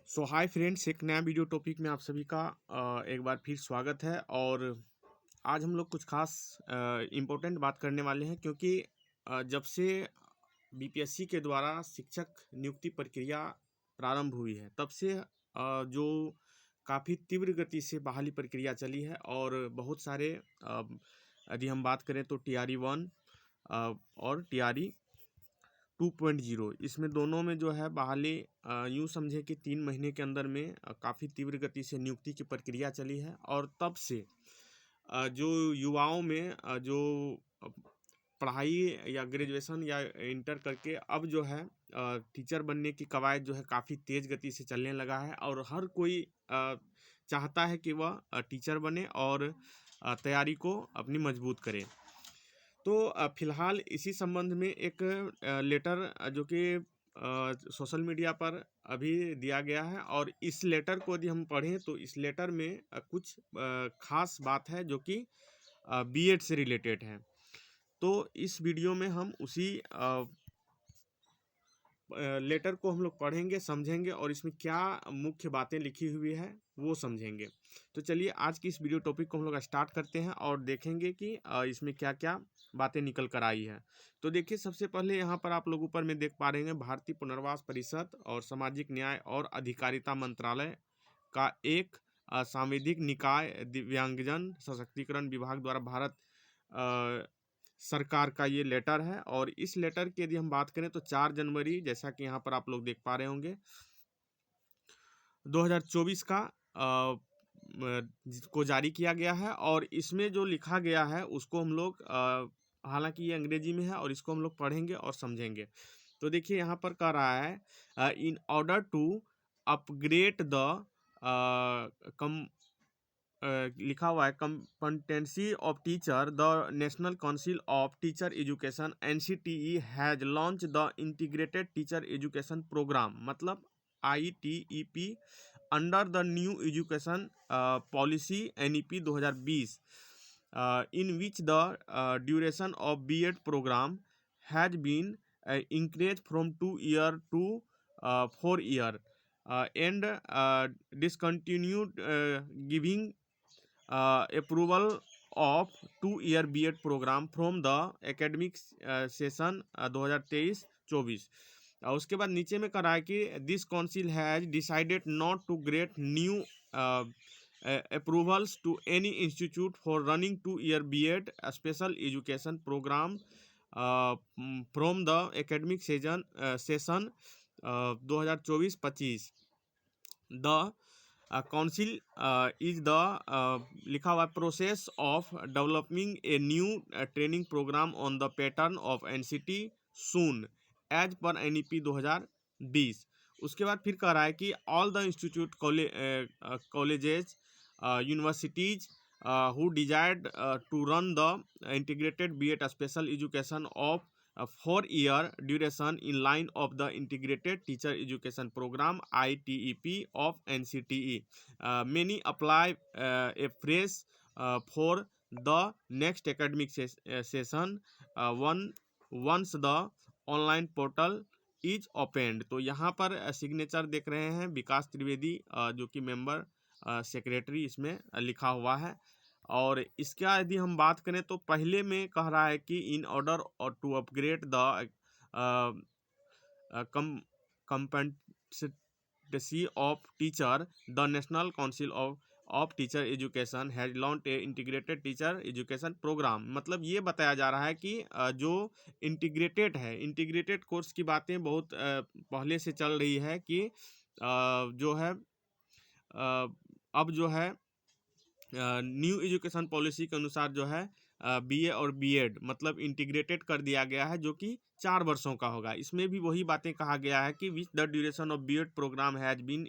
सो hi friends, एक नया video topic में आप सभी का एक बार फिर स्वागत है। और आज हम लोग कुछ खास इम्पोर्टेंट बात करने वाले हैं, क्योंकि जब से बीपीएससी के द्वारा शिक्षक नियुक्ति प्रक्रिया प्रारंभ हुई है, तब से जो काफ़ी तीव्र गति से बहाली प्रक्रिया चली है। और बहुत सारे यदि हम बात करें तो TRE 1 और TRE 2.0, इसमें दोनों में जो है बहाली यूँ समझे कि 3 महीने के अंदर में काफ़ी तीव्र गति से नियुक्ति की प्रक्रिया चली है। और तब से जो युवाओं में जो अ, पढ़ाई या ग्रेजुएशन या इंटर करके अब जो है टीचर बनने की कवायद जो है काफ़ी तेज़ गति से चलने लगा है। और हर कोई चाहता है कि वह टीचर बने और तैयारी को अपनी मजबूत करे। तो फिलहाल इसी संबंध में एक लेटर जो कि सोशल मीडिया पर अभी दिया गया है। और इस लेटर को यदि हम पढ़ें तो इस लेटर में कुछ खास बात है जो कि बीएड से रिलेटेड है। तो इस वीडियो में हम उसी लेटर को हम लोग पढ़ेंगे, समझेंगे और इसमें क्या मुख्य बातें लिखी हुई है वो समझेंगे। तो चलिए आज की इस वीडियो टॉपिक को हम लोग स्टार्ट करते हैं और देखेंगे कि इसमें क्या क्या बातें निकल कर आई है। तो देखिए, सबसे पहले यहाँ पर आप लोग ऊपर में देख पा रहे हैं भारतीय पुनर्वास परिषद और सामाजिक न्याय और अधिकारिता मंत्रालय का एक सांविधिक निकाय दिव्यांगजन सशक्तिकरण विभाग द्वारा भारत सरकार का ये लेटर है। और इस लेटर की यदि हम बात करें तो 4 जनवरी, जैसा कि यहाँ पर आप लोग देख पा रहे होंगे, 2024 का को जारी किया गया है। और इसमें जो लिखा गया है उसको हम लोग हालांकि ये अंग्रेजी में है और इसको हम लोग पढ़ेंगे और समझेंगे। तो देखिए यहाँ पर कह रहा है, in order to upgrade the कम लिखा हुआ है competency of teacher, the national council of teacher education NCTE has launch the integrated teacher education program, मतलब ITEP, under the new education policy NEP 2020, in which the duration of BEd program has been increased from 2 year to 4 year, and discontinued giving approval of 2 year BEd program from the academic session 2023-24। उसके बाद नीचे में करा है कि this council has decided not to great new approvals to any institute for running 2 year BEd special education program from the academic session 2024-25। The council is the लिखा हुआ process of developing a new training programme on the pattern of NCT soon as per NEP 2020। उसके बाद फिर कह रहा है कि all the institute colleges universities who desired to run the integrated BEd special education of 4 year duration in line of the integrated teacher education program ITEP of NCTE many apply a phrase for the next academic session once the online portal is opened. तो यहाँ पर signature देख रहे हैं विकास त्रिवेदी जो कि member secretary इसमें लिखा हुआ है। और इसका यदि हम बात करें तो पहले में कह रहा है कि इन ऑर्डर और to upgrade the competency of teacher, the national council of teacher education has launched a integrated teacher education program। मतलब ये बताया जा रहा है कि जो इंटीग्रेटेड है, इंटीग्रेटेड कोर्स की बातें बहुत पहले से चल रही है कि जो है अब जो है न्यू एजुकेशन पॉलिसी के अनुसार जो है BA और BEd मतलब इंटीग्रेटेड कर दिया गया है, जो कि 4 वर्षों का होगा। इसमें भी वही बातें कहा गया है कि which the duration of BEd programme has been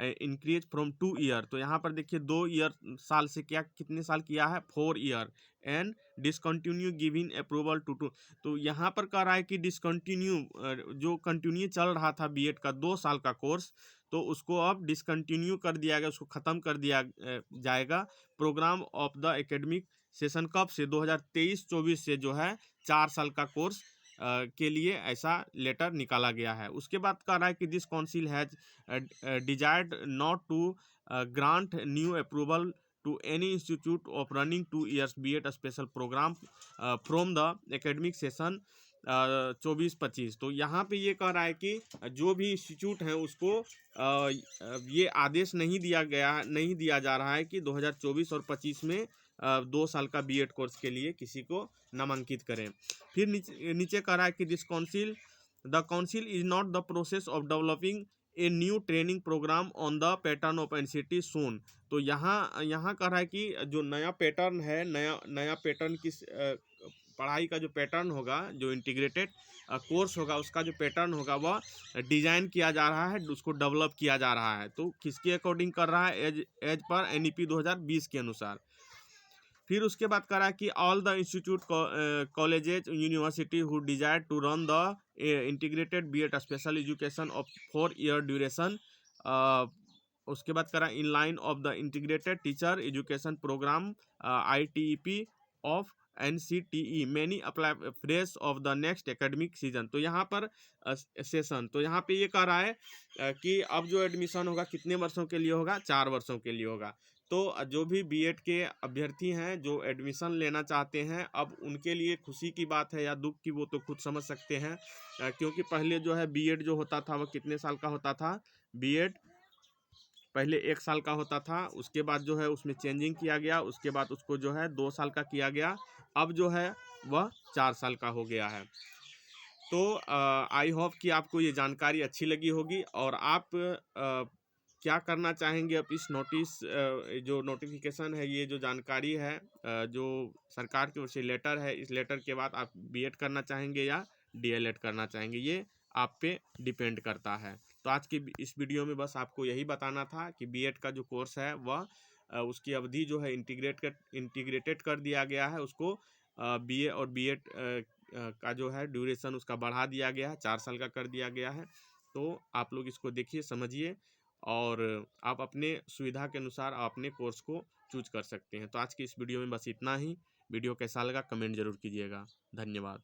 increase from 2 year. तो यहाँ पर देखिए 2 ईयर साल से क्या कितने साल किया है, 4 year, and discontinue giving approval to. तो यहाँ पर कह रहा है कि डिसकंटिन्यू जो कंटिन्यू चल रहा था BEd का 2 साल का कोर्स, तो उसको अब डिसकंटिन्यू कर दिया गया, उसको ख़त्म कर दिया जाएगा। Programme of the academic session कब से 2023-24 से जो है 4 साल का कोर्स के लिए ऐसा लेटर निकाला गया है। उसके बाद कह रहा है कि this council has desired not to grant new approval to any institute of running 2 years B.Ed special program from the academic session 24-25। तो यहाँ पे ये कह रहा है कि जो भी इंस्टीट्यूट है उसको ये आदेश नहीं दिया जा रहा है कि 2024 और 25 में 2 साल का B.Ed कोर्स के लिए किसी को नामांकित करें। फिर नीचे कह रहा है कि the council is not the process of developing a new training programme on the pattern of NCT सोन। तो यहाँ कह रहा है कि जो नया पैटर्न है, नया पैटर्न किस पढ़ाई का जो पैटर्न होगा, जो इंटीग्रेटेड कोर्स होगा, उसका जो पैटर्न होगा वह डिजाइन किया जा रहा है, उसको डेवलप किया जा रहा है। तो किसके अकॉर्डिंग कर रहा है? एज पर एनईपी 2020 के अनुसार। फिर उसके बाद करा कि all the institute colleges university who desire to run the integrated B.Ed special education of 4 year duration. उसके बाद करा in line of the integrated teacher education programme ITEP of NCTE many apply fresh of the next academic season. तो यहाँ पर session, तो यहाँ पे ये कह रहा है कि अब जो एडमिशन होगा कितने वर्षों के लिए होगा? 4 वर्षों के लिए होगा। तो जो भी B.Ed के अभ्यर्थी हैं जो एडमिशन लेना चाहते हैं, अब उनके लिए खुशी की बात है या दुख की, वो तो खुद समझ सकते हैं। क्योंकि पहले जो है B.Ed जो होता था वो कितने साल का होता था? B.Ed पहले 1 साल का होता था, उसके बाद जो है उसमें चेंजिंग किया गया, उसके बाद उसको जो है 2 साल का किया गया, अब जो है वह 4 साल का हो गया है। तो आई होप कि आपको ये जानकारी अच्छी लगी होगी और आप क्या करना चाहेंगे अब इस जो नोटिफिकेशन है, ये जो जानकारी है, जो सरकार की ओर से लेटर है, इस लेटर के बाद आप B.Ed करना चाहेंगे या DLED करना चाहेंगे, ये आप पे डिपेंड करता है। तो आज की इस वीडियो में बस आपको यही बताना था कि B.Ed का जो कोर्स है वह उसकी अवधि जो है इंटीग्रेटेड कर दिया गया है, उसको BA और B.Ed का जो है ड्यूरेशन उसका बढ़ा दिया गया है, 4 साल का कर दिया गया है। तो आप लोग इसको देखिए, समझिए और आप अपने सुविधा के अनुसार अपने कोर्स को चूज कर सकते हैं। तो आज की इस वीडियो में बस इतना ही। वीडियो कैसा लगा कमेंट जरूर कीजिएगा। धन्यवाद।